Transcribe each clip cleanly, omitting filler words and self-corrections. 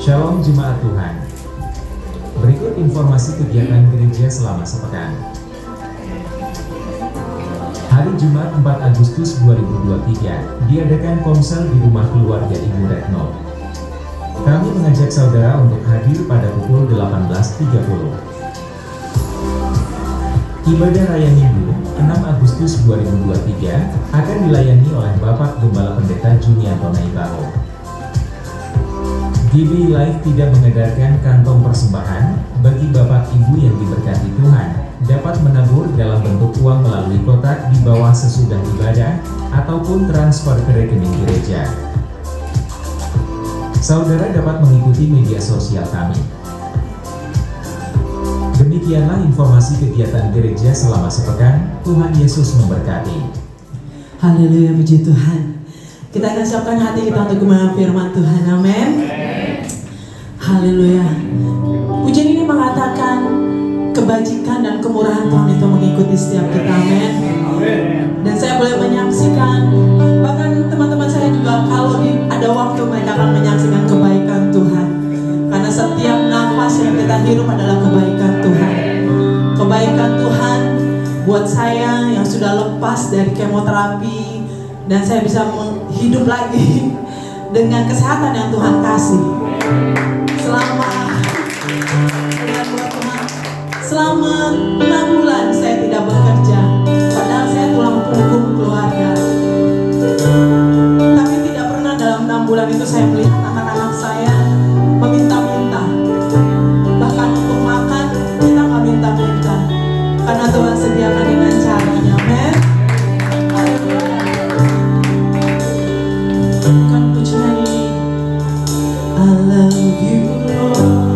Shalom Jemaat Tuhan. Berikut informasi kegiatan gereja selama sepekan. Hari Jumat 4 Agustus 2023 diadakan komsel di rumah keluarga Ibu Retno. Kami mengajak saudara untuk hadir pada pukul 18.30. Ibadah Raya Minggu 6 Agustus 2023 akan dilayani oleh Bapak Gembala Pendeta Junianto Naibaho. GB Live tidak mengedarkan kantong persembahan. Bagi Bapak Ibu yang diberkati Tuhan, dapat menabur dalam bentuk uang melalui kotak di bawah sesudah ibadah, ataupun transfer ke rekening gereja. Saudara dapat mengikuti media sosial kami. Demikianlah informasi kegiatan gereja selama sepekan. Tuhan Yesus memberkati. Haleluya, puji Tuhan. Kita akan siapkan hati kita untuk memahami firman Tuhan. Amin. Haleluya. Pujian ini mengatakan kebajikan dan kemurahan Tuhan itu mengikuti setiap kita. Amin. Dan saya boleh menyaksikan, bahkan teman-teman saya juga kalau ada waktu mereka akan menyaksikan kebaikan Tuhan. Karena setiap nafas yang kita hirup adalah kebaikan Tuhan. Kebaikan Tuhan buat saya yang sudah lepas dari kemoterapi, dan saya bisa hidup lagi dengan kesehatan yang Tuhan kasih. Selama 6 bulan saya tidak bekerja, padahal saya tulang punggung keluarga. Tapi tidak pernah dalam 6 bulan itu saya melihat anak-anak saya meminta-minta. Bahkan untuk makan kita nggak minta-minta, karena Tuhan sediakan dengan caranya. Amen. Kan pujian ini, I love you Lord.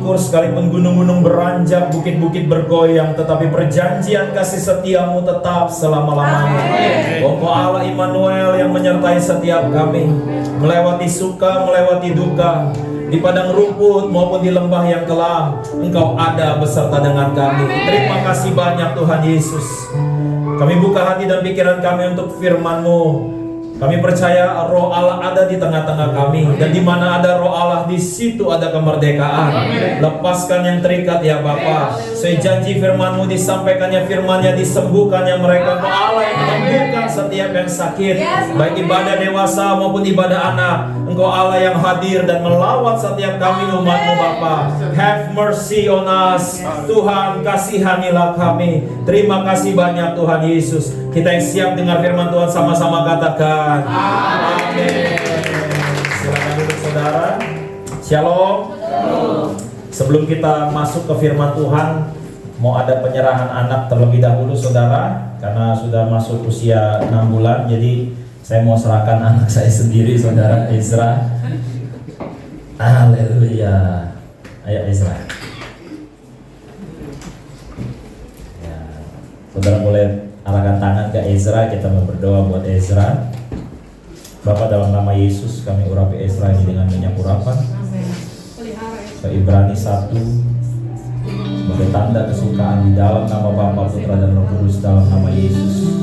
bersyukur sekalipun gunung-gunung beranjak, bukit-bukit bergoyang, tetapi perjanjian kasih setiamu tetap selama-lamanya. Engkau Allah Immanuel yang menyertai setiap kami, melewati suka, melewati duka, di padang rumput maupun di lembah yang kelam, Engkau ada beserta dengan kami. Terima kasih banyak Tuhan Yesus. Kami buka hati dan pikiran kami untuk firman-Mu. Kami percaya Roh Allah ada di tengah-tengah kami, dan di mana ada Roh Allah di situ ada kemerdekaan. Lepaskan yang terikat ya Bapa. Saya janji firman-Mu disampaikannya, firman-Nya disembuhkannya mereka. Engkau Allah yang menyembuhkan setiap yang sakit, baik ibadah dewasa maupun ibadah anak. Engkau Allah yang hadir dan melawat setiap kami umat-Mu Bapa. Have mercy on us. Tuhan, kasihanilah kami. Terima kasih banyak Tuhan Yesus. Kita yang siap dengar firman Tuhan sama-sama katakan amin. Silakan duduk saudara. Shalom. Sebelum kita masuk ke firman Tuhan, mau ada penyerahan anak terlebih dahulu saudara, karena sudah masuk usia 6 bulan. Jadi saya mau serahkan anak saya sendiri, saudara Ezra. Haleluya. Ayo Ezra. Ya, saudara boleh arahkan tangan ke Ezra, kita mau berdoa buat Ezra. Bapa, dalam nama Yesus kami urapi Ezra ini dengan minyak urapan. Ke Ibrani 1 sebagai tanda kesukaan di dalam nama Bapa, Putra dan Roh Kudus, dalam nama Yesus.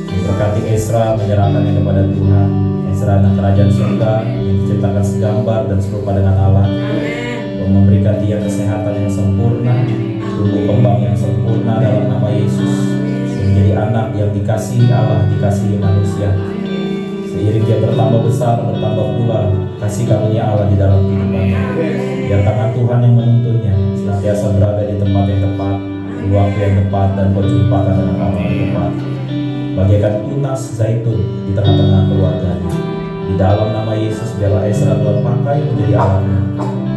Berkati Ezra, menyerahkannya kepada Tuhan. Ezra anak kerajaan surga yang diciptakan segambar dan serupa dengan Allah, memberikan dia kesehatan yang sempurna, tumbuh kembang yang sempurna dalam nama Yesus, menjadi anak yang dikasihi Allah, dikasihi manusia. Seiring dia bertambah besar, bertambah pula kasih karunia Allah di dalam kehidupannya. Biar tangan Tuhan yang menuntunnya senantiasa berada di tempat yang tepat, di waktu yang tepat, dan berjumpakan dengan Allah yang tepat. Bagaikan tunas zaitun di tengah-tengah keluarganya. Di dalam nama Yesus biarlah Ezra Tuhan pakai menjadi alatnya,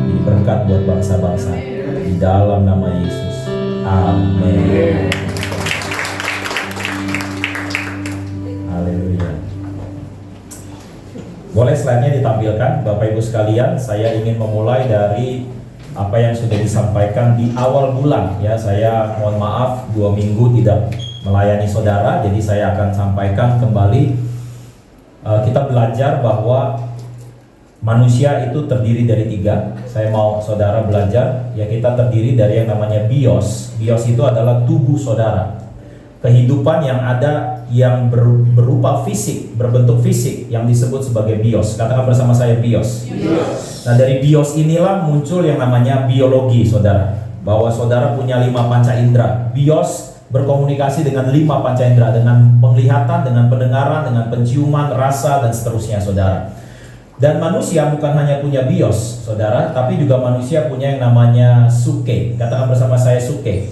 jadi berkat buat bangsa-bangsa. Di dalam nama Yesus, amin. Haleluya. Boleh slide-nya ditampilkan Bapak Ibu sekalian. Saya ingin memulai dari apa yang sudah disampaikan di awal bulan ya. Saya mohon maaf 2 minggu tidak melayani saudara, jadi saya akan sampaikan kembali. Kita belajar bahwa manusia itu terdiri dari 3. Saya mau saudara belajar ya, kita terdiri dari yang namanya bios. Bios itu adalah tubuh saudara, kehidupan yang ada yang berupa fisik, berbentuk fisik yang disebut sebagai bios. Katakan bersama saya bios. Nah, dari bios inilah muncul yang namanya biologi saudara, bahwa saudara punya 5 panca indera. Bios berkomunikasi dengan 5 panca indera, dengan penglihatan, dengan pendengaran, dengan penciuman, rasa, dan seterusnya saudara. Dan manusia bukan hanya punya bios saudara, tapi juga manusia punya yang namanya suke. Katakan bersama saya suke.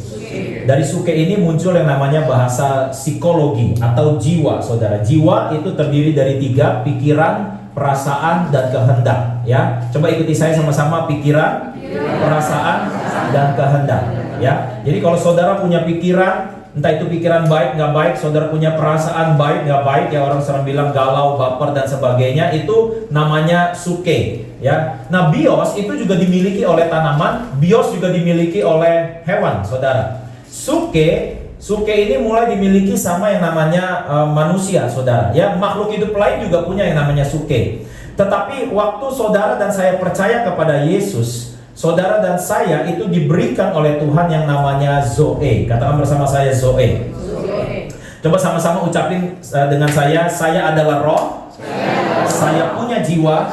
Dari suke ini muncul yang namanya bahasa psikologi atau jiwa saudara. Jiwa itu terdiri dari 3, pikiran, perasaan, dan kehendak ya. Coba ikuti saya sama-sama, pikiran, perasaan, dan kehendak ya. Jadi kalau saudara punya pikiran, entah itu pikiran baik nggak baik, saudara punya perasaan baik nggak baik ya, orang sering bilang galau, baper, dan sebagainya, itu namanya suke ya. Nah, bios itu juga dimiliki oleh tanaman, bios juga dimiliki oleh hewan saudara. Suke ini mulai dimiliki sama yang namanya manusia saudara ya. Makhluk hidup lain juga punya yang namanya suke. Tetapi waktu saudara dan saya percaya kepada Yesus, saudara dan saya itu diberikan oleh Tuhan yang namanya Zoe. Katakan bersama saya Zoe. Coba sama-sama ucapin dengan saya adalah roh, saya punya jiwa,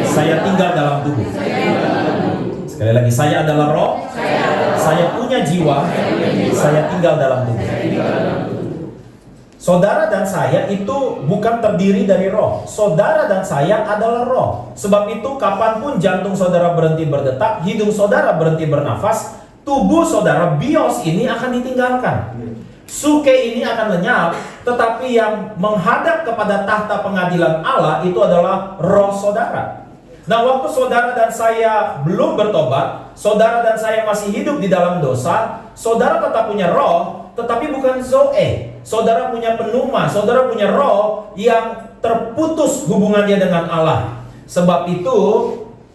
saya tinggal dalam tubuh. Sekali lagi, saya adalah roh, saya punya jiwa, saya tinggal dalam tubuh. Saudara dan saya itu bukan terdiri dari roh. Saudara dan saya adalah roh. Sebab itu kapanpun jantung saudara berhenti berdetak, hidung saudara berhenti bernafas, tubuh saudara, bios ini akan ditinggalkan. Suke ini akan lenyap, tetapi yang menghadap kepada tahta pengadilan Allah itu adalah roh saudara. Nah, waktu saudara dan saya belum bertobat, saudara dan saya masih hidup di dalam dosa, saudara tetap punya roh, tetapi bukan Zoe. Saudara punya pneuma, saudara punya roh yang terputus hubungannya dengan Allah. Sebab itu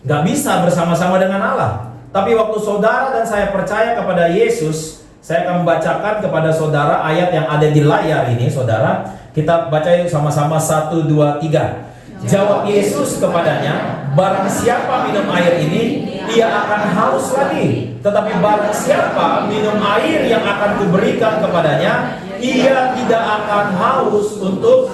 gak bisa bersama-sama dengan Allah. Tapi waktu saudara dan saya percaya kepada Yesus, saya akan membacakan kepada saudara ayat yang ada di layar ini, saudara. Kita baca yuk sama-sama, 1, 2, 3. Jawab Yesus kepadanya, barang siapa minum air ini, ia akan haus lagi. Tetapi barang siapa minum air yang akan kuberikan kepadanya, ia tidak akan haus untuk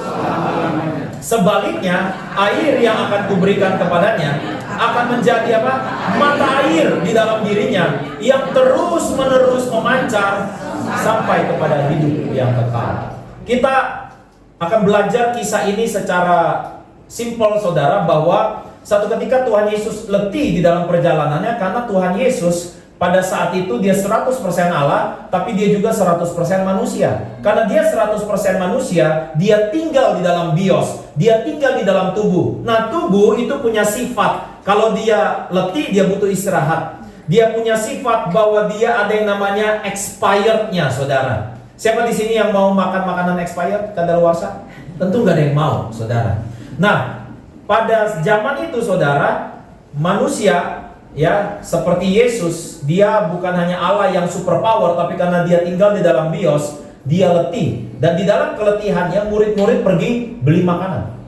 sebaliknya, air yang akan kuberikan kepadanya akan menjadi apa? Mata air di dalam dirinya yang terus-menerus memancar sampai kepada hidup yang kekal. Kita akan belajar kisah ini secara simpel, saudara, bahwa satu ketika Tuhan Yesus letih di dalam perjalanannya karena Tuhan Yesus pada saat itu dia 100% Allah, tapi dia juga 100% manusia. Karena dia 100% manusia, dia tinggal di dalam bios, dia tinggal di dalam tubuh. Nah, tubuh itu punya sifat, kalau dia letih, dia butuh istirahat. Dia punya sifat bahwa dia ada yang namanya expired-nya, saudara. Siapa di sini yang mau makan makanan expired, kadaluarsa? Tentu gak ada yang mau, saudara. Nah, pada zaman itu, saudara, manusia ya seperti Yesus, dia bukan hanya Allah yang super power, tapi karena dia tinggal di dalam bios, dia letih. Dan di dalam keletihannya, murid-murid pergi beli makanan.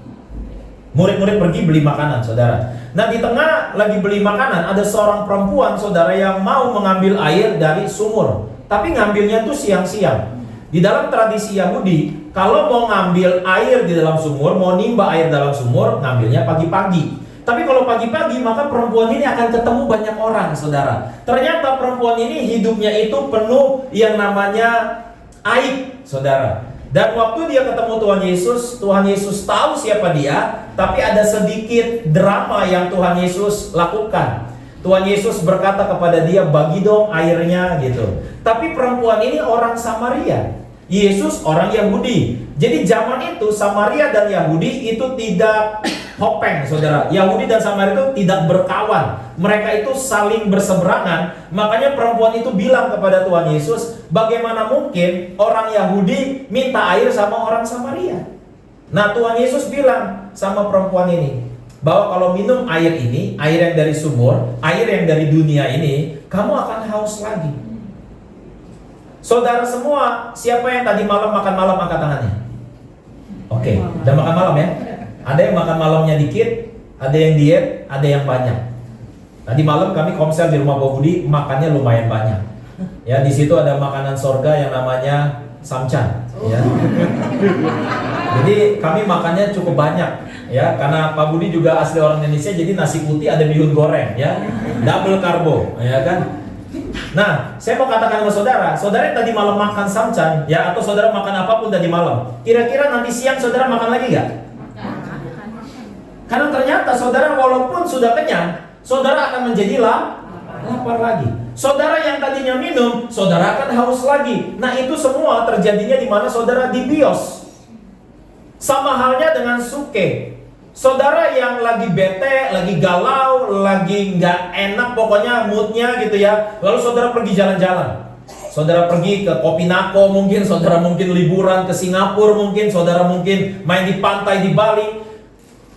Murid-murid pergi beli makanan, saudara. Nah, di tengah lagi beli makanan, ada seorang perempuan, saudara, yang mau mengambil air dari sumur. Tapi ngambilnya tuh siang-siang. Di dalam tradisi Yahudi, kalau mau ngambil air di dalam sumur, mau nimba air dalam sumur, ngambilnya pagi-pagi. Tapi kalau pagi-pagi, maka perempuan ini akan ketemu banyak orang, saudara. Ternyata perempuan ini hidupnya itu penuh yang namanya aib, saudara. Dan waktu dia ketemu Tuhan Yesus tahu siapa dia, tapi ada sedikit drama yang Tuhan Yesus lakukan. Tuhan Yesus berkata kepada dia, bagi dong airnya gitu. Tapi perempuan ini orang Samaria, Yesus orang Yahudi. Jadi zaman itu Samaria dan Yahudi itu tidak hopeng, saudara. Yahudi dan Samaria itu tidak berkawan. Mereka itu saling berseberangan. Makanya perempuan itu bilang kepada Tuhan Yesus, bagaimana mungkin orang Yahudi minta air sama orang Samaria? Nah, Tuhan Yesus bilang sama perempuan ini, bahwa kalau minum air ini, air yang dari sumur, air yang dari dunia ini, kamu akan haus lagi. Saudara semua, siapa yang tadi malam makan malam angkat tangannya? Oke, udah makan malam ya? Ada yang makan malamnya dikit, ada yang diet, ada yang banyak. Tadi malam kami komsel di rumah Pak Budi, makannya lumayan banyak. Ya, di situ ada makanan sorga yang namanya samcan. Ya. Jadi kami makannya cukup banyak. Ya, karena Pak Budi juga asli orang Indonesia, jadi nasi putih ada bihun goreng, ya, double karbo, ya kan. Nah, saya mau katakan sama saudara, saudara yang tadi malam makan samcan, ya, atau saudara makan apapun tadi malam, kira-kira nanti siang saudara makan lagi nggak? Karena ternyata saudara walaupun sudah kenyang, saudara akan menjadi lapar lagi. Saudara yang tadinya minum, saudara akan haus lagi. Nah, itu semua terjadinya di mana saudara? Di bios. Sama halnya dengan suke. Saudara yang lagi bete, lagi galau, lagi nggak enak pokoknya moodnya gitu ya. Lalu saudara pergi jalan-jalan. Saudara pergi ke Kopinako mungkin, saudara mungkin liburan ke Singapura mungkin, saudara mungkin main di pantai di Bali.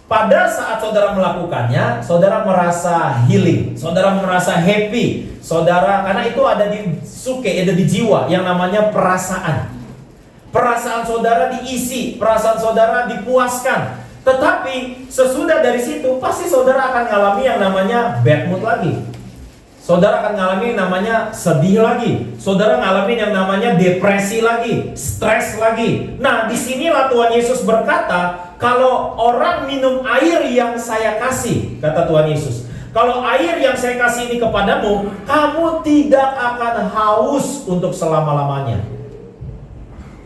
Pada saat saudara melakukannya, saudara merasa healing, saudara merasa happy. Saudara, karena itu ada di suke, ada di jiwa yang namanya perasaan. Perasaan saudara diisi, perasaan saudara dipuaskan. Tetapi sesudah dari situ pasti saudara akan mengalami yang namanya bad mood lagi. Saudara akan mengalami yang namanya sedih lagi. Saudara mengalami yang namanya depresi lagi, stres lagi. Nah, disinilah Tuhan Yesus berkata, kalau orang minum air yang saya kasih, kata Tuhan Yesus, kalau air yang saya kasih ini kepadamu, kamu tidak akan haus untuk selama-lamanya.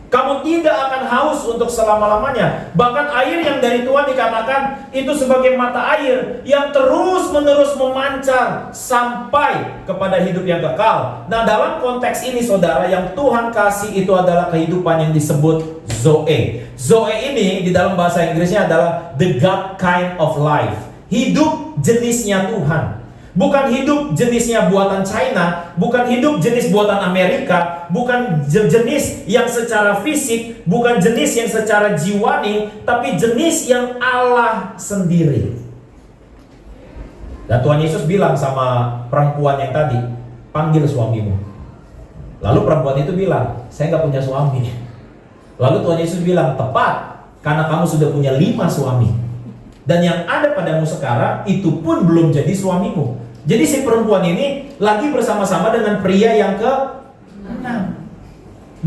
Kamu tidak akan haus untuk selama-lamanya. Bahkan air yang dari Tuhan dikatakan itu sebagai mata air yang terus-menerus memancar sampai kepada hidup yang kekal. Nah, dalam konteks ini saudara, yang Tuhan kasih itu adalah kehidupan yang disebut Zoe. Zoe ini di dalam bahasa Inggrisnya adalah the God kind of life. Hidup jenisnya Tuhan. Bukan hidup jenisnya buatan China, bukan hidup jenis buatan Amerika, bukan jenis yang secara fisik, bukan jenis yang secara jiwani, tapi jenis yang Allah sendiri. Dan Tuhan Yesus bilang sama perempuan yang tadi, panggil suamimu. Lalu perempuan itu bilang, saya nggak punya suami. Lalu Tuhan Yesus bilang, tepat, karena kamu sudah punya 5 suami. Dan yang ada padamu sekarang, itu pun belum jadi suamimu. Jadi si perempuan ini lagi bersama-sama dengan pria yang ke-6.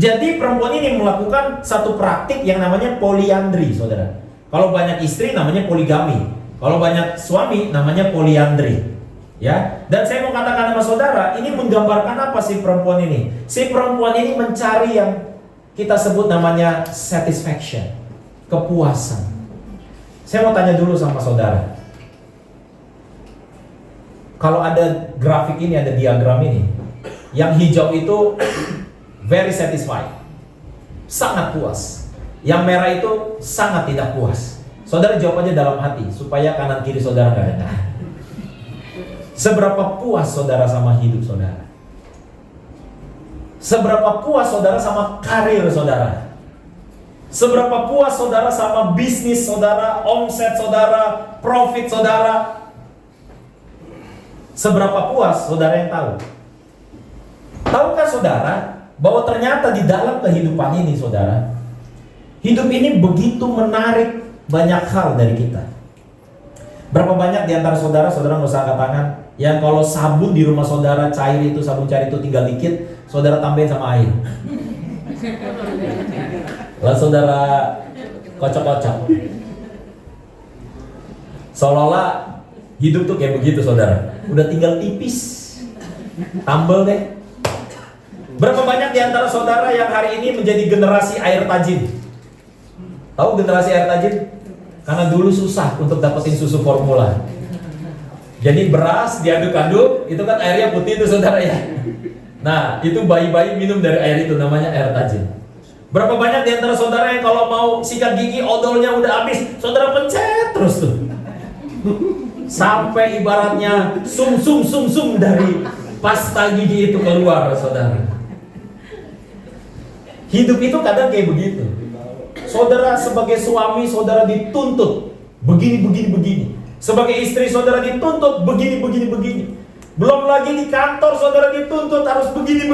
Jadi perempuan ini melakukan satu praktik yang namanya poliandri, saudara. Kalau banyak istri namanya poligami. Kalau banyak suami namanya poliandri. Ya, dan saya mau katakan sama saudara, ini menggambarkan apa si perempuan ini? Si perempuan ini mencari yang kita sebut namanya satisfaction, kepuasan. Saya mau tanya dulu sama saudara. Kalau ada grafik ini, ada diagram ini, yang hijau itu very satisfied, sangat puas. Yang merah itu sangat tidak puas. Saudara jawab aja dalam hati, supaya kanan kiri saudara nggak dengar. Seberapa puas saudara sama hidup saudara? Seberapa puas saudara sama karir saudara? Seberapa puas saudara sama bisnis saudara, omset saudara, profit saudara? Seberapa puas saudara yang tahu? Tahukah saudara bahwa ternyata di dalam kehidupan ini saudara, hidup ini begitu menarik banyak hal dari kita. Berapa banyak di antara saudara nggak usah angkat tangan, yang kalau sabun di rumah saudara cair itu, sabun cair itu tinggal dikit, saudara tambahin sama air. Lalu saudara kocok-kocok. Seolah-olah hidup tuh kayak begitu saudara. Udah tinggal tipis, tambel deh. Berapa banyak di antara saudara yang hari ini menjadi generasi air tajin? Tahu generasi air tajin? Karena dulu susah untuk dapetin susu formula. Jadi beras diaduk-aduk, itu kan airnya putih itu saudara ya. Nah, itu bayi-bayi minum dari air itu, namanya air tajin. Berapa banyak di antara saudara yang kalau mau sikat gigi odolnya udah habis, saudara pencet terus tuh. Sampai ibaratnya sum dari pasta gigi itu keluar saudara. Hidup itu kadang kayak begitu. Saudara sebagai suami, saudara dituntut begini. Sebagai istri, saudara dituntut begini. Belum lagi di kantor, saudara dituntut harus begini.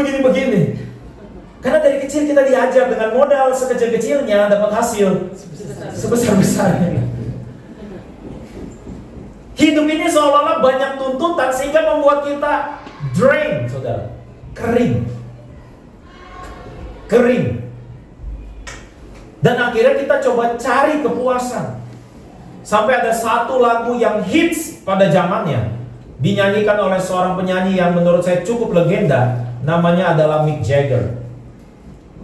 Karena dari kecil kita diajar dengan modal sekecil-kecilnya dapat hasil sebesar-besarnya. Hidup ini seolah-olah banyak tuntutan sehingga membuat kita drain, saudara. Kering. Dan akhirnya kita coba cari kepuasan. Sampai ada satu lagu yang hits pada zamannya, dinyanyikan oleh seorang penyanyi yang menurut saya cukup legenda. Namanya adalah Mick Jagger.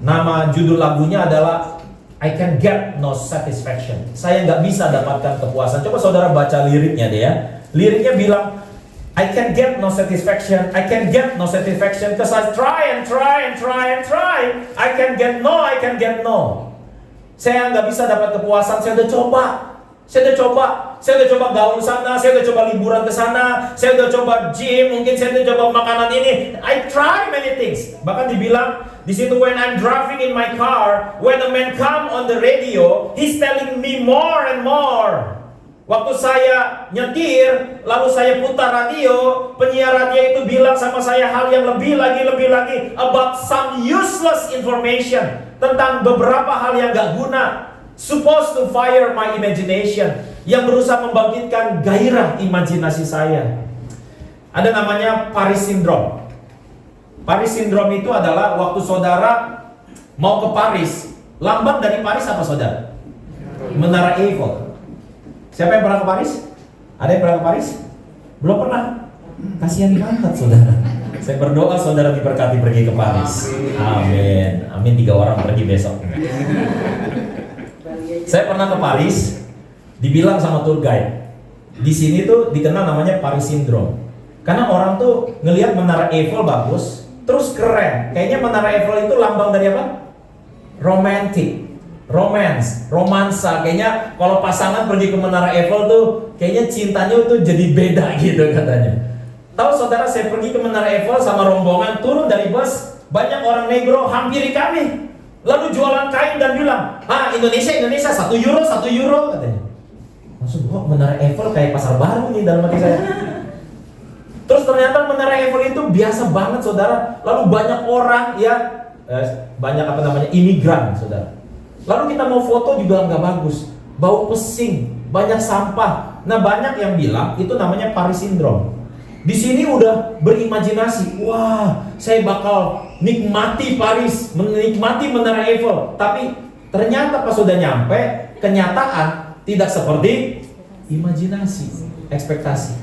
Nama judul lagunya adalah I Can Get No Satisfaction. Saya nggak bisa dapatkan kepuasan. Coba saudara baca liriknya deh ya. Liriknya bilang, I can get no satisfaction. I can get no satisfaction because I try. I can get no. Saya nggak bisa dapat kepuasan. Saya udah coba gaul sana, saya udah coba liburan ke sana, saya udah coba gym, mungkin saya udah coba makanan ini. I try many things. Bahkan dibilang di situ, when I'm driving in my car, when a man come on the radio, he's telling me more and more. Waktu saya nyetir, lalu saya putar radio, penyiar radio itu bilang sama saya hal yang lebih lagi about some useless information, tentang beberapa hal yang gak guna, supposed to fire my imagination, yang berusaha membangkitkan gairah imajinasi saya. Ada namanya Paris Syndrome. Paris Syndrome itu adalah waktu saudara mau ke Paris. Lambang dari Paris apa saudara? Menara Eiffel. Siapa yang pernah ke Paris? Ada yang pernah ke Paris? Belum pernah? Kasihan banget saudara. Saya berdoa saudara diberkati pergi ke Paris. Amin. 3 orang pergi besok. Saya pernah ke Paris, dibilang sama tour guide, di sini tuh dikenal namanya Paris Syndrome. Karena orang tuh ngelihat Menara Eiffel bagus, terus keren. Kayaknya Menara Eiffel itu lambang dari apa? Romansa. Kayaknya kalau pasangan pergi ke Menara Eiffel tuh, kayaknya cintanya tuh jadi beda gitu katanya. Tahu saudara, saya pergi ke Menara Eiffel sama rombongan, turun dari bus, banyak orang negro hampiri kami. Lalu jualan kain dan bilang, Indonesia 1 euro katanya. Maksud gua Menara Eiffel kayak pasar baru nih dalam hati saya. Terus ternyata Menara Eiffel itu biasa banget saudara. Lalu banyak orang ya, banyak imigran saudara. Lalu kita mau foto juga nggak bagus, bau pesing, banyak sampah. Nah banyak yang bilang itu namanya Paris Syndrome. Di sini udah berimajinasi, wah saya bakal nikmati Paris, menikmati Menara Eiffel. Tapi ternyata pas sudah nyampe, kenyataan tidak seperti imajinasi, ekspektasi.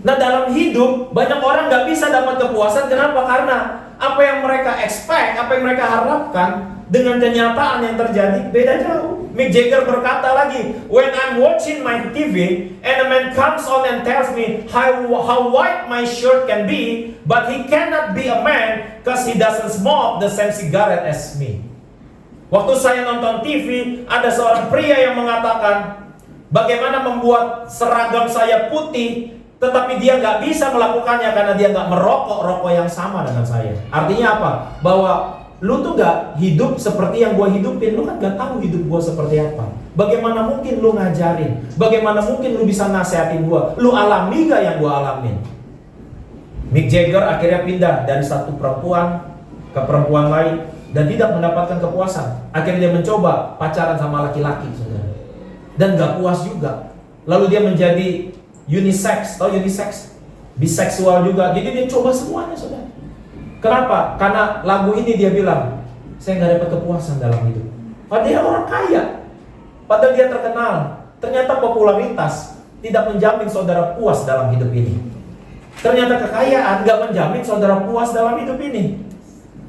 Nah dalam hidup banyak orang nggak bisa dapat kepuasan. Kenapa? Karena apa yang mereka expect, apa yang mereka harapkan dengan kenyataan yang terjadi beda jauh. Mick Jagger berkata lagi, when I'm watching my TV and a man comes on and tells me how white my shirt can be, but he cannot be a man because he doesn't smoke the same cigarette as me. Waktu saya nonton TV, ada seorang pria yang mengatakan bagaimana membuat seragam saya putih, tetapi dia nggak bisa melakukannya karena dia nggak merokok rokok yang sama dengan saya. Artinya apa? Bahwa lu tuh nggak hidup seperti yang gua hidupin. Lu kan nggak tahu hidup gua seperti apa. Bagaimana mungkin lu ngajarin? Bagaimana mungkin lu bisa nasehatin gua? Lu alami gak yang gua alamin? Mick Jagger akhirnya pindah dari satu perempuan ke perempuan lain dan tidak mendapatkan kepuasan. Akhirnya dia mencoba pacaran sama laki-laki, saudara, dan nggak puas juga. Lalu dia menjadi unisex, tahu unisex? Biseksual juga. Jadi dia coba semuanya, saudara. Kenapa? Karena lagu ini dia bilang, saya nggak dapat kepuasan dalam hidup. Padahal dia orang kaya, padahal dia terkenal. Ternyata popularitas tidak menjamin saudara puas dalam hidup ini. Ternyata kekayaan nggak menjamin saudara puas dalam hidup ini.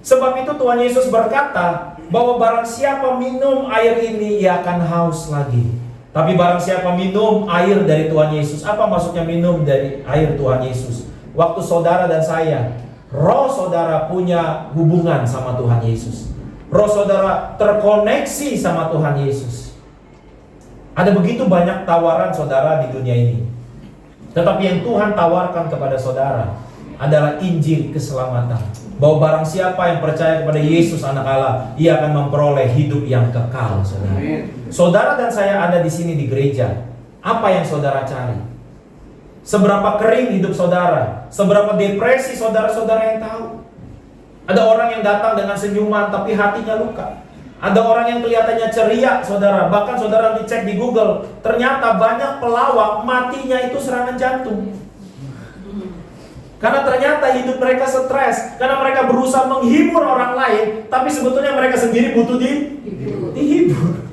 Sebab itu Tuhan Yesus berkata bahwa barang siapa minum air ini, ia akan haus lagi. Tapi barang siapa minum air dari Tuhan Yesus, apa maksudnya minum dari air Tuhan Yesus? Waktu saudara dan saya, roh saudara punya hubungan sama Tuhan Yesus, roh saudara terkoneksi sama Tuhan Yesus. Ada begitu banyak tawaran saudara di dunia ini, tetapi yang Tuhan tawarkan kepada saudara adalah Injil keselamatan. Bahwa barang siapa yang percaya kepada Yesus Anak Allah, ia akan memperoleh hidup yang kekal, saudara. Saudara dan saya ada di sini di gereja. Apa yang saudara cari? Seberapa kering hidup saudara? Seberapa depresi saudara-saudara yang tahu? Ada orang yang datang dengan senyuman tapi hatinya luka. Ada orang yang kelihatannya ceria, saudara. Bahkan saudara dicek di Google, ternyata banyak pelawak matinya itu serangan jantung. Karena ternyata hidup mereka stres, karena mereka berusaha menghibur orang lain, tapi sebetulnya mereka sendiri butuh dihibur.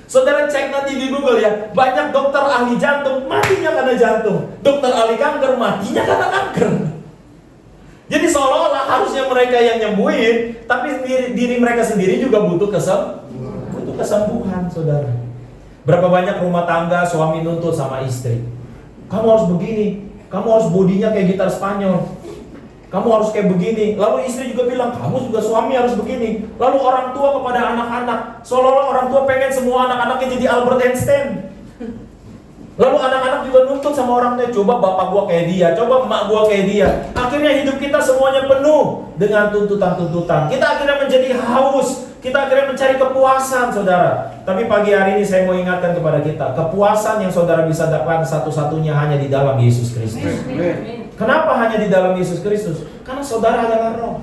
Saudara cek nanti di Google ya, banyak dokter ahli jantung matinya karena jantung, dokter ahli kanker matinya karena kanker. Jadi seolah-olah harusnya mereka yang nyembuhin, tapi diri mereka sendiri juga butuh kesembuhan, saudara. Berapa banyak rumah tangga suami nuntut sama istri, kamu harus begini, kamu harus bodinya kayak gitar Spanyol, kamu harus kayak begini. Lalu istri juga bilang, kamu juga suami harus begini. Lalu orang tua kepada anak-anak, seolah-olah orang tua pengen semua anak-anaknya jadi Albert Einstein. Lalu anak-anak juga nuntut sama orang tua, coba bapak gua kayak dia, coba emak gua kayak dia. Akhirnya hidup kita semuanya penuh dengan tuntutan-tuntutan. Kita akhirnya menjadi haus, kita akhirnya mencari kepuasan, saudara. Tapi pagi hari ini saya mau ingatkan kepada kita, kepuasan yang saudara bisa dapatkan satu-satunya hanya di dalam Yesus Kristus. Kenapa hanya di dalam Yesus Kristus? Karena saudara adalah roh.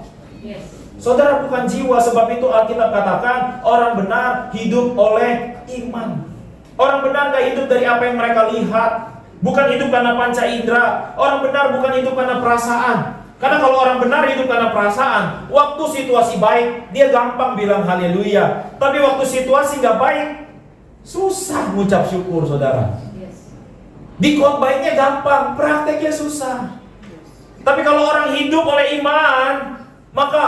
Saudara bukan jiwa. Sebab itu Alkitab katakan orang benar hidup oleh iman. Orang benar gak hidup dari apa yang mereka lihat, bukan hidup karena panca indera. Orang benar bukan hidup karena perasaan. Karena kalau orang benar hidup karena perasaan, waktu situasi baik dia gampang bilang haleluya. Tapi waktu situasi gak baik, susah mengucap syukur, saudara. Di khotbahnya gampang, prakteknya susah. Tapi kalau orang hidup oleh iman, maka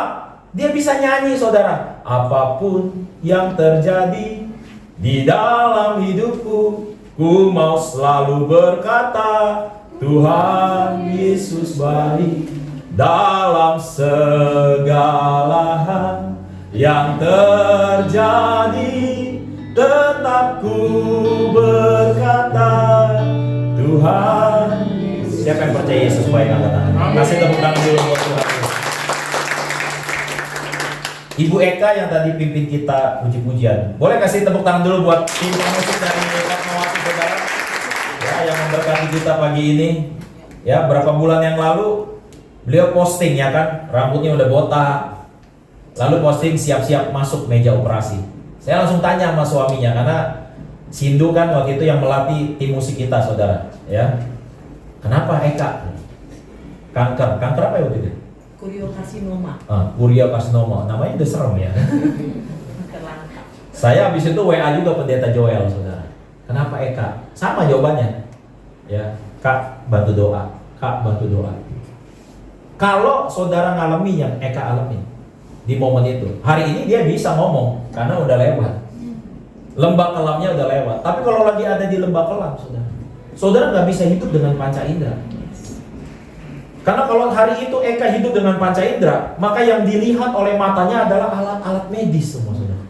dia bisa nyanyi, saudara. Apapun yang terjadi di dalam hidupku, ku mau selalu berkata, Tuhan Yesus baik. Dalam segala hal yang terjadi, tetap ku berkata, Tuhan. Siapa yang percaya Yesus baik, angkat tangan. Kasih tepuk tangan dulu buat Tuhan. Ibu Eka yang tadi pimpin kita puji-pujian, boleh kasih tepuk tangan dulu buat tim musik dari Fatmawati, saudara, ya, yang memberkati kita pagi ini. Ya, berapa bulan yang lalu beliau posting ya kan, rambutnya udah botak. Lalu posting siap-siap masuk meja operasi. Saya langsung tanya sama suaminya karena Sindu kan waktu itu yang melatih tim musik kita, saudara. Ya, kenapa Eka? Kanker apa ya waktu itu? Kuriokarsinoma. Namanya udah serem ya. Saya habis itu WA juga pendeta Joel, saudara. Kenapa Eka? Sama jawabannya. Ya, Kak bantu doa. Kak bantu doa. Kalau saudara ngalami yang Eka alami di momen itu, hari ini dia bisa ngomong karena udah lewat. Lembah kelamnya udah lewat. Tapi kalau lagi ada di lembah kelam, saudara nggak bisa hidup dengan panca indera. Karena kalau hari itu Eka hidup dengan panca indera, maka yang dilihat oleh matanya adalah alat-alat medis semua, saudara.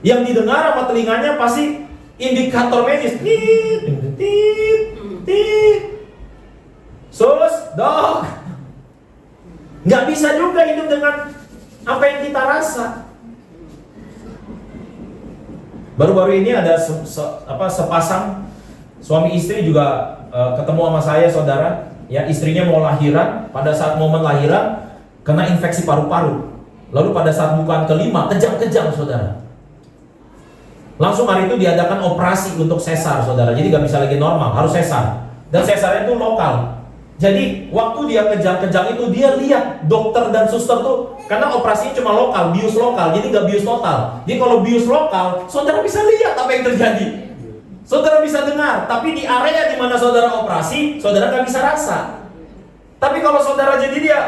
Yang didengar sama telinganya pasti indikator medis. Sus, dok. Nggak bisa juga hidup dengan apa yang kita rasa. Baru-baru ini ada sepasang suami istri juga ketemu sama saya, saudara. Ya, istrinya mau lahiran, pada saat momen lahiran kena infeksi paru-paru. Lalu pada saat bukaan kelima kejang-kejang, saudara. Langsung hari itu diadakan operasi untuk sesar, saudara. Jadi nggak bisa lagi normal, harus sesar. Dan sesarnya itu lokal. Jadi waktu dia kejang-kejang itu dia lihat dokter dan suster tuh, karena operasinya cuma lokal, bius lokal, jadi nggak bius total. Jadi kalau bius lokal, saudara bisa lihat apa yang terjadi. Saudara bisa dengar, tapi di area di mana saudara operasi, saudara nggak bisa rasa. Tapi kalau saudara jadi dia,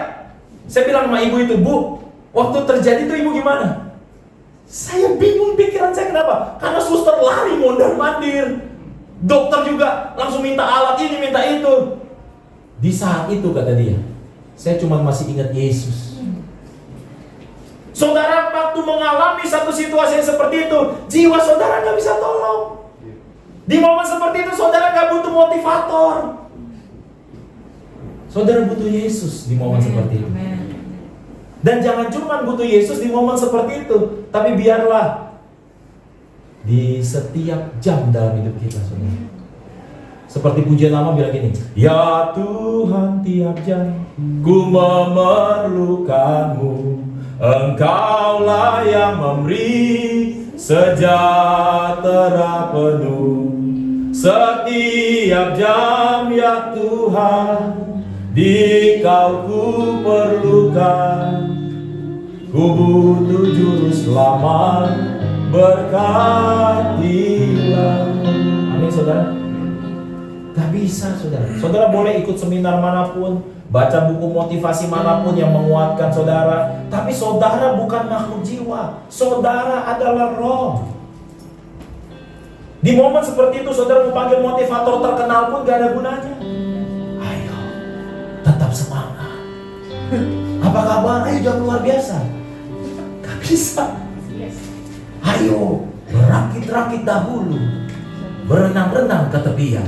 saya bilang sama ibu itu, Bu, waktu terjadi itu ibu gimana? Saya bingung pikiran saya, kenapa? Karena suster lari mondar-mandir, dokter juga langsung minta alat ini, minta itu. Di saat itu kata dia, saya cuma masih ingat Yesus. Saudara waktu mengalami satu situasi yang seperti itu, jiwa saudara nggak bisa tolong. Di momen seperti itu saudara nggak butuh motivator. Saudara butuh Yesus di momen seperti itu. Dan jangan cuma butuh Yesus di momen seperti itu, tapi biarlah di setiap jam dalam hidup kita, saudara. Seperti pujian lama bilang gini, ya Tuhan tiap jam ku memerlukanmu, Engkaulah yang memberi sejahtera penuh. Setiap jam ya Tuhan, di Kau ku perlukan. Ku butuh juru selamat, berkatilah. Amin, saudara. Gak bisa, saudara. Saudara boleh ikut seminar manapun, baca buku motivasi manapun yang menguatkan saudara, tapi saudara bukan makhluk jiwa. Saudara adalah roh. Di momen seperti itu saudara mau panggil motivator terkenal pun gak ada gunanya. Ayo, tetap semangat. Apa kabar? Ayo jangan luar biasa. Gak bisa. Ayo, berakit-rakit dahulu, berenang-renang ke tepian,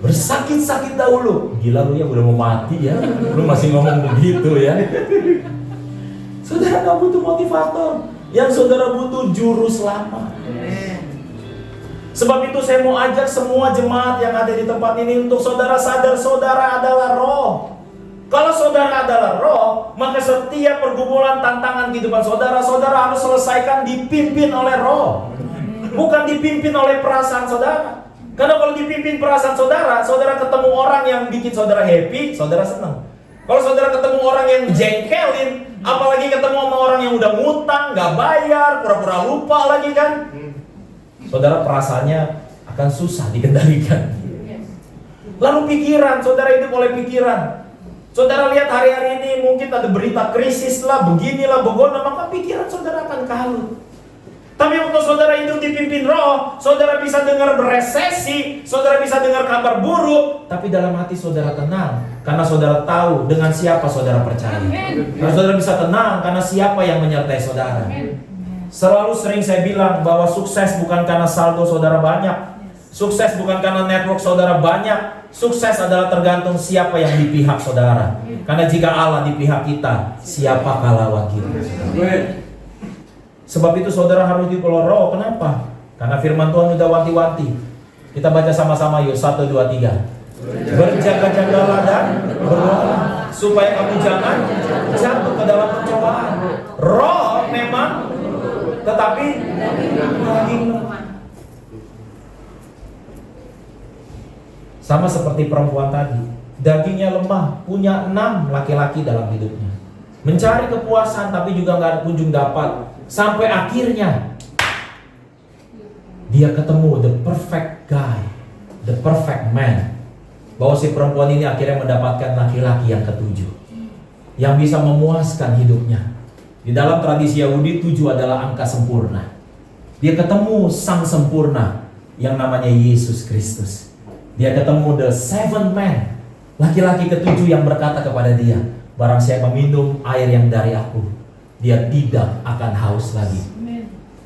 bersakit-sakit dahulu. Gila lu ya, udah mau mati ya, lu masih ngomong begitu ya. Saudara gak butuh motivator, yang saudara butuh juru selamat. Sebab itu saya mau ajak semua jemaat yang ada di tempat ini untuk saudara sadar saudara adalah roh. Kalau saudara adalah roh, maka setiap pergumulan tantangan kehidupan saudara, saudara harus selesaikan dipimpin oleh roh, bukan dipimpin oleh perasaan saudara. Karena kalau dipimpin perasaan saudara, saudara ketemu orang yang bikin saudara happy, saudara senang. Kalau saudara ketemu orang yang jengkelin, apalagi ketemu sama orang yang udah ngutang, gak bayar, pura-pura lupa lagi kan, saudara perasaannya akan susah dikendalikan. Lalu pikiran, saudara hidup oleh pikiran. Saudara lihat hari-hari ini mungkin ada berita krisis lah, beginilah, begona, maka pikiran saudara akan kalut. Tapi waktu saudara hidup dipimpin roh, saudara bisa dengar beresesi, saudara bisa dengar kabar buruk, tapi dalam hati saudara tenang, karena saudara tahu dengan siapa saudara percaya. Karena saudara bisa tenang karena siapa yang menyertai saudara. Selalu sering saya bilang bahwa sukses bukan karena saldo saudara banyak, sukses bukan karena network saudara banyak, sukses adalah tergantung siapa yang di pihak saudara. Karena jika Allah di pihak kita, siapakah lawan kita? Sebab itu saudara harus dipenuhi roh. Kenapa? Karena firman Tuhan sudah wanti-wanti. Kita baca sama-sama yuk, 1, 2, 3. Berjaga-jagalah dan berdoa supaya kamu jangan jatuh ke dalam pencobaan. Roh memang, tetapi daging lemah. Sama seperti perempuan tadi, dagingnya lemah, punya 6 laki-laki dalam hidupnya, mencari kepuasan tapi juga nggak kunjung dapat, sampai akhirnya dia ketemu the perfect guy, the perfect man. Bahwa si perempuan ini akhirnya mendapatkan laki-laki yang ke-7 yang bisa memuaskan hidupnya. Di dalam tradisi Yahudi 7 adalah angka sempurna. Dia ketemu sang sempurna yang namanya Yesus Kristus. Dia ketemu the 7th man, laki-laki ke-7 yang berkata kepada dia, barang siapa minum air yang dari aku, dia tidak akan haus lagi.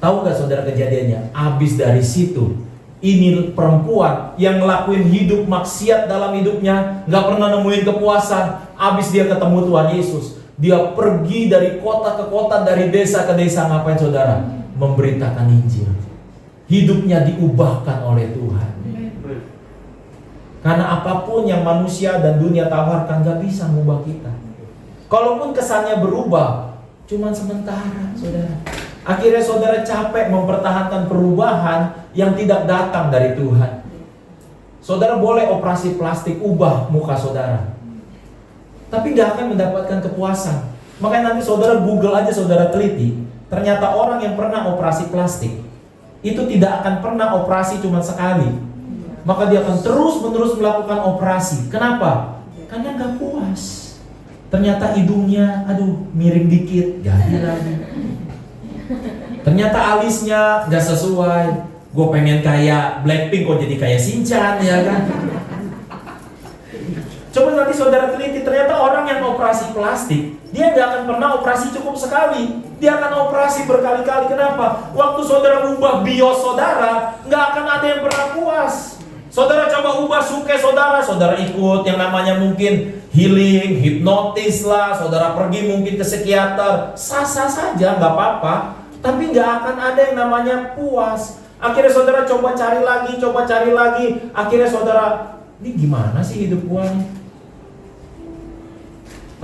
Tahu gak saudara kejadiannya? Abis dari situ, ini perempuan yang ngelakuin hidup maksiat dalam hidupnya, gak pernah nemuin kepuasan. Abis dia ketemu Tuhan Yesus, dia pergi dari kota ke kota, dari desa ke desa. Ngapain saudara? Memberitakan Injil. Hidupnya diubahkan oleh Tuhan. Karena apapun yang manusia dan dunia tawarkan gak bisa mengubah kita. Kalaupun kesannya berubah, cuman sementara saudara. Akhirnya saudara capek mempertahankan perubahan yang tidak datang dari Tuhan. Saudara boleh operasi plastik ubah muka saudara, tapi gak akan mendapatkan kepuasan. Makanya nanti saudara Google aja, saudara teliti. Ternyata orang yang pernah operasi plastik itu tidak akan pernah operasi cuma sekali. Maka dia akan terus-menerus melakukan operasi. Kenapa? Karena gak puas. Ternyata hidungnya, aduh miring dikit, ganti lagi. Ternyata alisnya gak sesuai. Gue pengen kayak Blackpink, kok jadi kayak Shinchan, ya kan? Coba nanti saudara teliti, ternyata orang yang operasi plastik, dia gak akan pernah operasi cukup sekali. Dia akan operasi berkali-kali. Kenapa? Waktu saudara ubah bios saudara, gak akan ada yang pernah puas. Saudara coba ubah suke saudara, saudara ikut yang namanya mungkin healing, hipnotis lah, saudara pergi mungkin ke psikiater, sah-sah saja, gak apa-apa. Tapi gak akan ada yang namanya puas. Akhirnya saudara coba cari lagi. Akhirnya saudara, ini gimana sih hidup gua nih?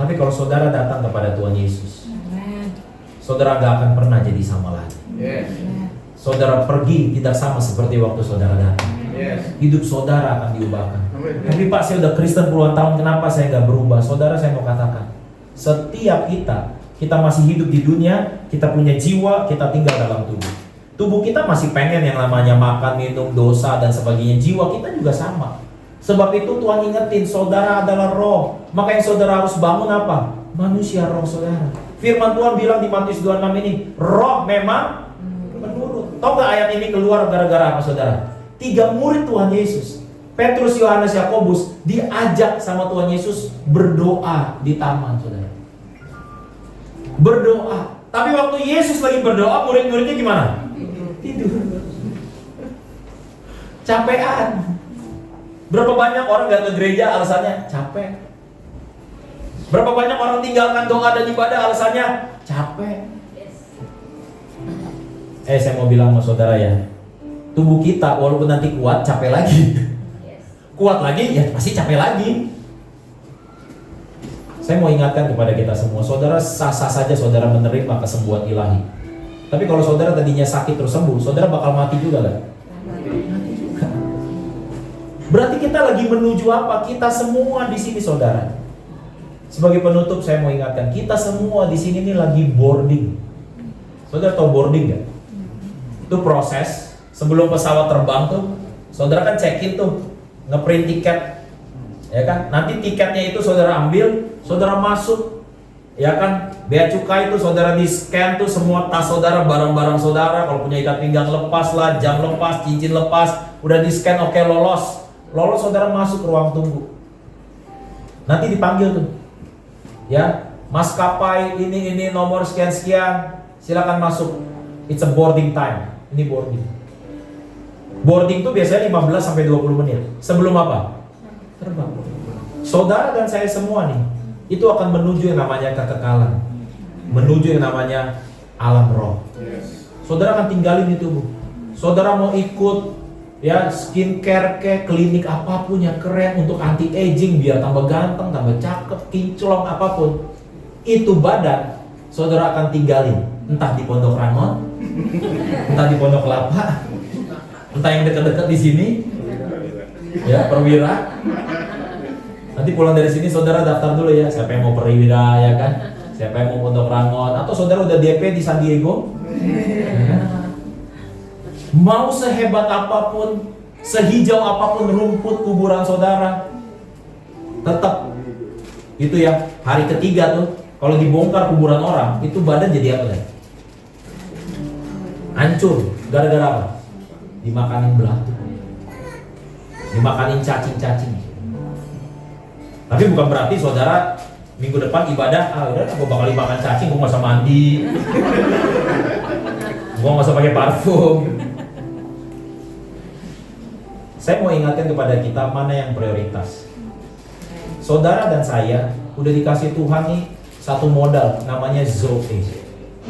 Tapi kalau saudara datang kepada Tuhan Yesus, saudara gak akan pernah jadi sama lagi. Saudara pergi tidak sama seperti waktu saudara datang. Hidup saudara akan diubahkan. Tapi Pak, saya udah Kristen puluhan tahun, kenapa saya gak berubah? Saudara, saya mau katakan, setiap kita masih hidup di dunia, kita punya jiwa, kita tinggal dalam tubuh. Tubuh kita masih pengen yang namanya makan, minum, dosa, dan sebagainya. Jiwa kita juga sama. Sebab itu Tuhan ingetin, saudara adalah roh. Maka yang saudara harus bangun apa? Manusia roh saudara. Firman Tuhan bilang di Matius 26 ini, roh memang menurut. Tahu gak ayat ini keluar gara-gara apa saudara? 3 murid Tuhan Yesus, Petrus, Yohanes, Yakobus, diajak sama Tuhan Yesus berdoa di taman saudara. Berdoa. Tapi waktu Yesus lagi berdoa, murid-muridnya gimana? Tidur. Capean. Berapa banyak orang gak ke gereja alasannya capek. Berapa banyak orang tinggalkan doa dan ibadah alasannya capek. Saya mau bilang sama saudara ya, tubuh kita walaupun nanti kuat, capek lagi. Kuat lagi, ya pasti capek lagi. Saya mau ingatkan kepada kita semua, saudara sah-sah saja saudara menerima kesembuhan ilahi. Tapi kalau saudara tadinya sakit terus sembuh, saudara bakal mati juga lah. Mati juga. Berarti kita lagi menuju apa? Kita semua di sini saudara. Sebagai penutup saya mau ingatkan, kita semua di sini nih lagi boarding. Saudara tahu boarding nggak? Itu proses sebelum pesawat terbang tuh, saudara kan check-in tuh, ngeprint tiket, ya kan? Nanti tiketnya itu saudara ambil, saudara masuk, ya kan? Bea cukai itu saudara di scan tuh semua tas saudara, barang-barang saudara, kalau punya ikat pinggang lepas lah, jam lepas, cincin lepas, udah di scan, oke, lolos saudara masuk ke ruang tunggu. Nanti dipanggil tuh, ya maskapai ini nomor sekian, silakan masuk. It's a boarding time. Ini boarding. Boarding tuh biasanya 15 sampai 20 menit. Sebelum apa? Terbang. Saudara dan saya semua nih, itu akan menuju yang namanya kekekalan. Menuju yang namanya alam roh. Saudara akan tinggalin di tubuh. Saudara mau ikut ya skincare ke klinik apapun yang keren untuk anti aging biar tambah ganteng, tambah cakep, kinclong apapun, itu badan saudara akan tinggalin, entah di Pondok Rangon, entah di Pondok Kelapa, entah yang dekat-dekat di sini, ya Perwira. Nanti pulang dari sini saudara daftar dulu ya, siapa yang mau Perwira ya kan, siapa yang mau Pondok Rangon, atau saudara udah DP di San Diego. Mau sehebat apapun, sehijau apapun rumput kuburan saudara, tetap itu ya hari ketiga tuh kalau dibongkar kuburan orang, itu badan jadi apa ya? Hancur. Gara-gara apa? Dimakanin belatung, dimakanin cacing-cacing. Tapi bukan berarti saudara minggu depan ibadah, udah aku bakal dimakan cacing, gue gak usah mandi, gue gak usah pakai parfum. Saya mau ingatkan kepada kita mana yang prioritas. Saudara dan saya udah dikasih Tuhan nih satu modal namanya Zoe.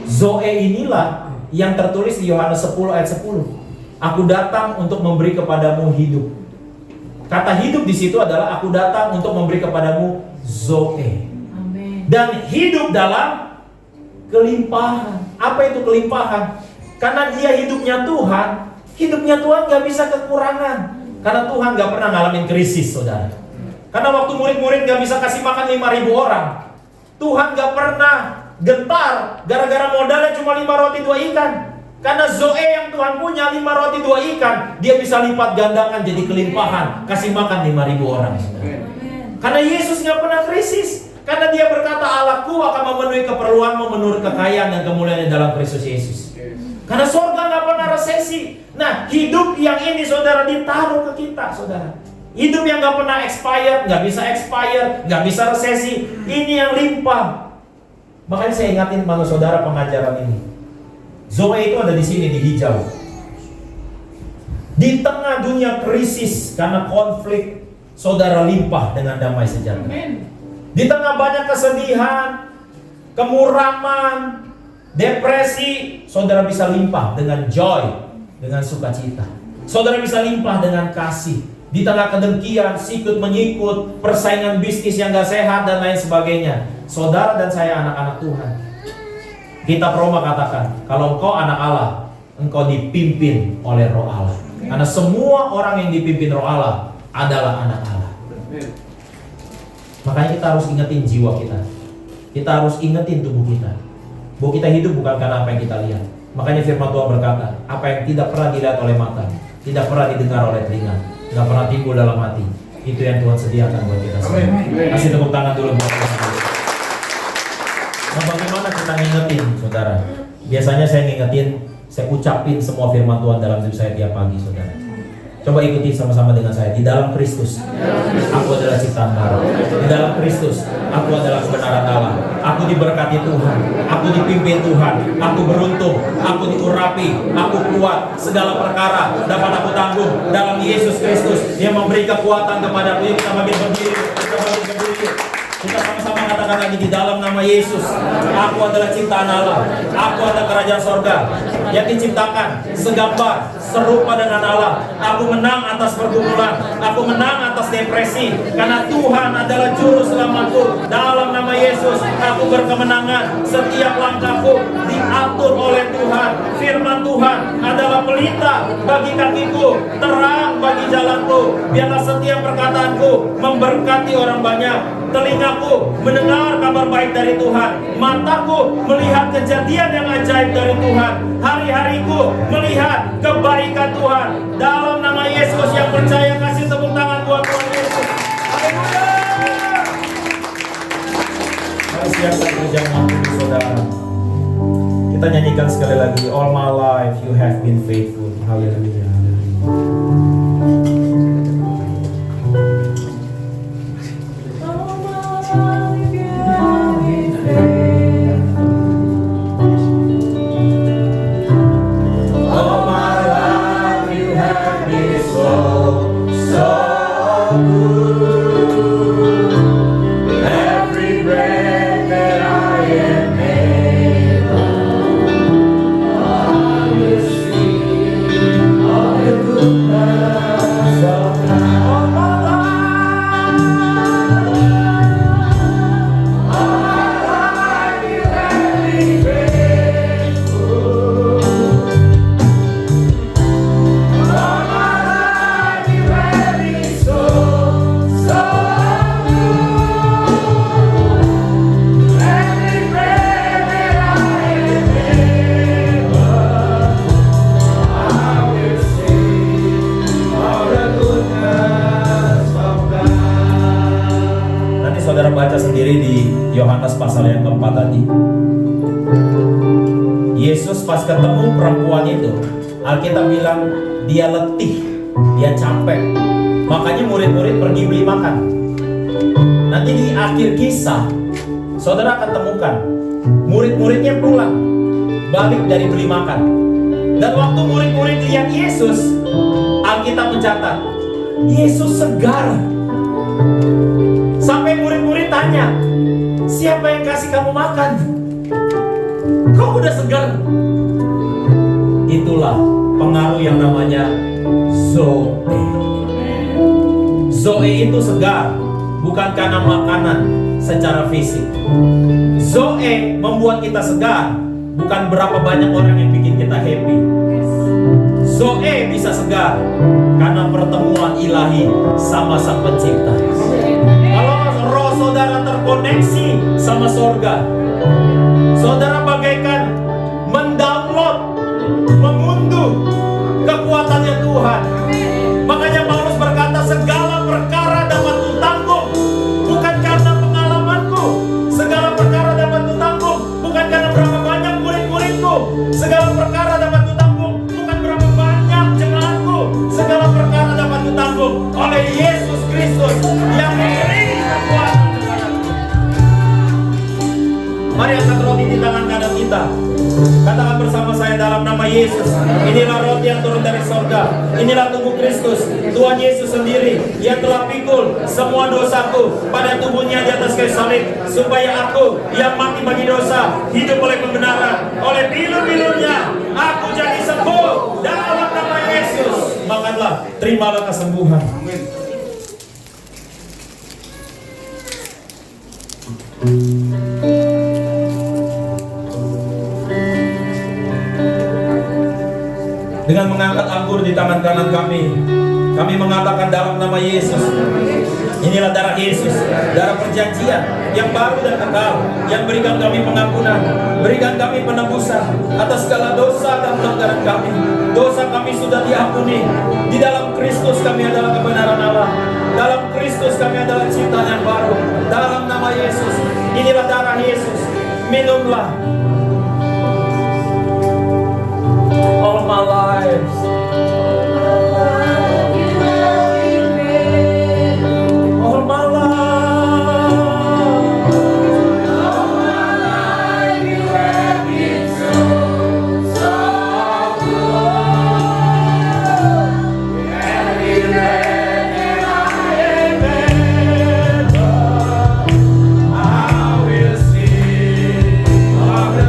Zoe inilah yang tertulis di Yohanes 10 ayat 10. Aku datang untuk memberi kepadamu hidup. Kata hidup di situ adalah aku datang untuk memberi kepadamu Zoe. Amin. Dan hidup dalam kelimpahan. Apa itu kelimpahan? Karena dia hidupnya Tuhan gak bisa kekurangan. Karena Tuhan gak pernah ngalamin krisis, saudara. Karena waktu murid-murid gak bisa kasih makan 5.000 orang, Tuhan gak pernah gentar gara-gara modalnya cuma 5 roti 2 ikan. Karena Zoe yang Tuhan punya 5 roti 2 ikan, dia bisa lipat gandakan jadi kelimpahan, kasih makan 5.000 orang, saudara. Karena Yesus gak pernah krisis. Karena dia berkata, Allahku akan memenuhi keperluanmu menurut kekayaan dan kemuliaan dalam Kristus Yesus. Karena surga gak pernah resesi. Nah, hidup yang ini saudara ditaruh ke kita, saudara. Hidup yang gak pernah expired, gak bisa expired, gak bisa resesi. Ini yang limpah. Makanya saya ingatin pada saudara pengajaran ini. Zoe itu ada di sini, di hijau. Di tengah dunia krisis karena konflik, saudara limpah dengan damai sejahtera. Di tengah banyak kesedihan, kemuraman, depresi, saudara bisa limpah dengan joy, dengan sukacita. Saudara bisa limpah dengan kasih. Di tengah kedengkian, sikut menyikut, persaingan bisnis yang gak sehat dan lain sebagainya. Saudara dan saya anak-anak Tuhan. Kitab Roma katakan, kalau engkau anak Allah, engkau dipimpin oleh Roh Allah. Karena semua orang yang dipimpin Roh Allah adalah anak Allah. Makanya kita harus ingetin jiwa kita. Kita harus ingetin tubuh kita. Bahwa kita hidup bukan karena apa yang kita lihat. Makanya firman Tuhan berkata, apa yang tidak pernah dilihat oleh mata, tidak pernah didengar oleh telinga, tidak pernah timbul dalam hati, itu yang Tuhan sediakan buat kita semua. Kasih tepuk tangan dulu buat kita. Nah, bagaimana kita ngingetin, saudara? Biasanya saya ngingetin, saya ucapin semua firman Tuhan dalam hidup saya tiap pagi, saudara. Coba ikuti sama-sama dengan saya. Di dalam Kristus, aku adalah ciptaan baru. Di dalam Kristus, aku adalah kebenaran Allah. Aku diberkati Tuhan. Aku dipimpin Tuhan. Aku beruntung. Aku diurapi. Aku kuat. Segala perkara dapat aku tanggung dalam Yesus Kristus. Dia memberi kekuatan kepadaku. Yuk kita bangkit berdiri. Kita bangkit berdiri. Kita sama-sama katakan lagi di dalam nama Yesus. Aku adalah ciptaan Allah. Aku adalah kerajaan sorga yang diciptakan segambar serupa dengan Allah. Aku menang atas pergumulan. Aku menang atas depresi. Karena Tuhan adalah juru selamatku. Dalam nama Yesus, aku berkemenangan. Setiap langkahku diatur oleh Tuhan. Firman Tuhan adalah pelita bagi kakiku, terang bagi jalanku. Biarlah setiap perkataanku memberkati orang banyak. Telingaku mendengar kabar baik dari Tuhan. Mataku melihat kejadian yang ajaib dari Tuhan. Hari-hariku melihat kebaikan Tuhan. Dalam nama Yesus yang percaya, kasih tepuk tangan buat Tuhan Yesus. Haleluya. Mari siapkan perjamuan dulu, saudara. Kita nyanyikan sekali lagi. All my life you have been faithful. Haleluya. Oh sendiri di Yohanes pasal yang keempat tadi. Yesus pas ketemu perempuan itu, Alkitab bilang dia letih, dia capek. Makanya murid-murid pergi beli makan. Nanti di akhir kisah, saudara akan temukan murid-muridnya pulang, balik dari beli makan. Dan waktu murid-murid lihat Yesus, Alkitab mencatat, Yesus segar. Sampai murid-murid tanya, siapa yang kasih kamu makan? Kok udah segar? Itulah pengaruh yang namanya Zoe. Zoe itu segar, bukan karena makanan secara fisik. Zoe membuat kita segar, bukan berapa banyak orang yang bikin kita happy. Zoe bisa segar karena pertemuan ilahi sama Sang Pencipta. Kalau roh saudara terkoneksi sama sorga, saudara bagaikan mendownload, mengunduh kekuatannya Tuhan. Makanya Paulus berkata, segala perkara dapat kutanggung, bukan karena pengalamanku. Segala perkara dapat kutanggung, bukan karena berapa banyak murid-muridku. Segala perkara dapat kutanggung, bukan berapa banyak jemaatku. Segala perkara dapat kutanggung oleh Yesus Kristus yang memberi kekuatan. Mari angkat roti di tangan kanan kita. Katakan bersama saya dalam nama Yesus. Inilah roti yang turun dari sorga. Inilah tubuh Kristus, Tuhan Yesus sendiri yang telah pikul semua dosaku pada tubuhnya di atas kayu salib, supaya aku yang mati bagi dosa hidup oleh pembenaran. Oleh bilur-bilurnya aku jadi sembuh dalam nama Yesus. Makanlah, terimalah kesembuhan. Amin. Dengan mengangkat anggur di tangan kanan kami mengatakan dalam nama Yesus, inilah darah Yesus, darah perjanjian yang baru dan kekal, yang berikan kami pengampunan, berikan kami penebusan atas segala dosa dan pelanggaran kami. Dosa kami sudah diampuni. Di dalam Kristus kami adalah kebenaran Allah. Dalam Kristus kami adalah ciptaan yang baru. Dalam nama Yesus, inilah darah Yesus. Minumlah. All my life, all my life, you have been so good. Every day that I am ever, I will sing of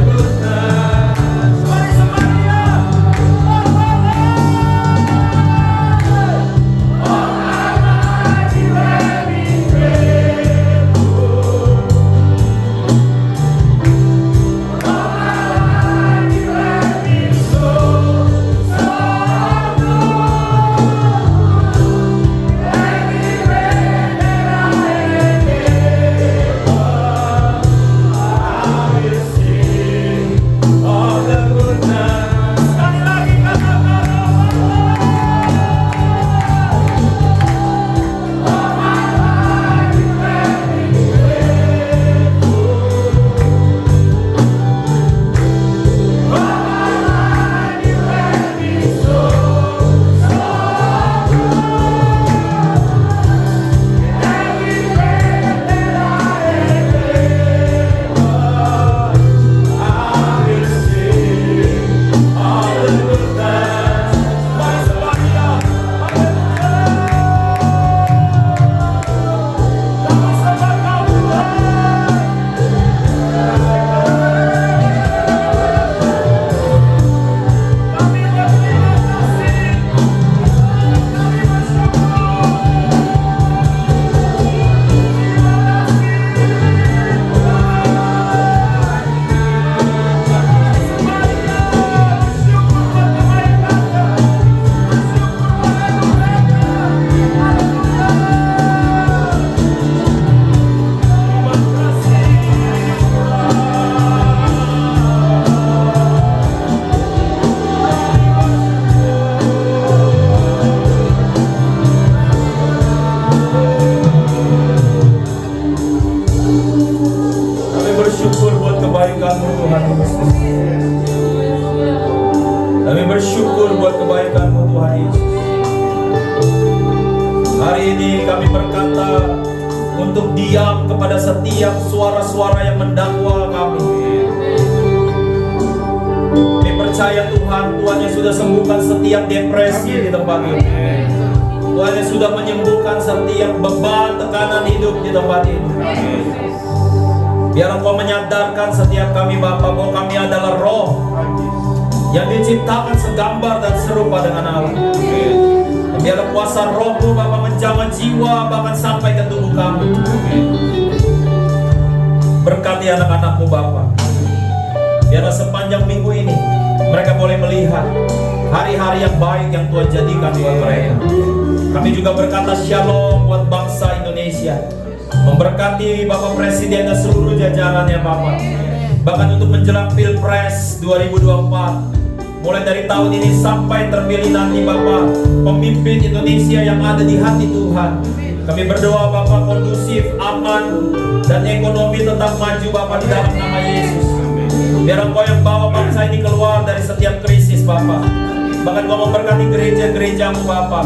bersyukur buat kebaikan-Mu Tuhan Yesus. Hari ini kami berkata untuk diam kepada setiap suara-suara yang mendakwa kami. Kami percaya Tuhan, Tuhan yang sudah sembuhkan setiap depresi di tempat ini. Tuhan yang sudah menyembuhkan setiap beban, tekanan hidup di tempat ini. Biar Engkau menyadarkan setiap kami Bapa bahwa kami adalah roh yang diciptakan segambar dan serupa dengan Allah. Biarlah kuasa Roh-Mu Bapa menjamah jiwa bahkan sampai ke tubuh kami. Berkati anak-anak-Mu Bapa. Biarlah sepanjang minggu ini mereka boleh melihat hari-hari yang baik yang Tuhan jadikan buat mereka. Kami juga berkata shalom buat bangsa Indonesia. Memberkati Bapak Presiden dan seluruh jajarannya Bapak. Bahkan untuk menjelang Pilpres 2024, mulai dari tahun ini sampai terpilih nanti Bapak, pemimpin Indonesia yang ada di hati Tuhan. Kami berdoa Bapak kondusif, aman, dan ekonomi tetap maju Bapak di dalam nama Yesus. Biar Engkau yang bawa bangsa ini keluar dari setiap krisis Bapak. Bahkan Kau memberkati gereja-gereja-Mu Bapak.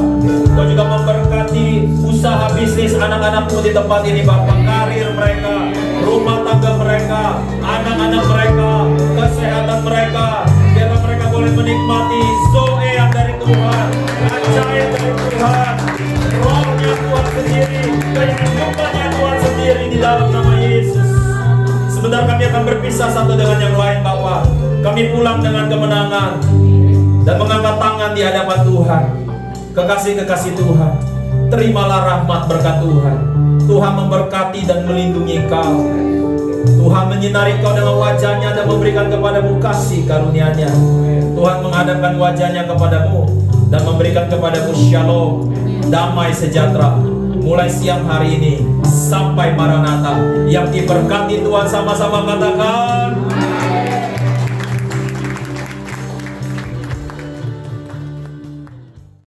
Kau juga memberkati usaha bisnis anak-anak-Mu di tempat ini Bapak. Karir mereka, rumah tangga mereka, anak-anak mereka, kesehatan mereka. Biarlah mereka boleh menikmati Zoe yang dari Tuhan, ajaib dari Tuhan, rohnya Tuhan sendiri, kehidupannya Tuhan sendiri di dalam nama Yesus. Sebentar kami akan berpisah satu dengan yang lain Bapak. Kami pulang dengan kemenangan dan mengangkat tangan di hadapan Tuhan. Kekasih-kekasih Tuhan, terimalah rahmat berkat Tuhan. Tuhan memberkati dan melindungi kau. Tuhan menyinari kau dengan wajahnya dan memberikan kepadamu kasih karunia-Nya. Tuhan menghadapkan wajahnya kepadamu dan memberikan kepadamu shalom, damai sejahtera, mulai siang hari ini sampai Maranatha. Yang diberkati Tuhan sama-sama katakan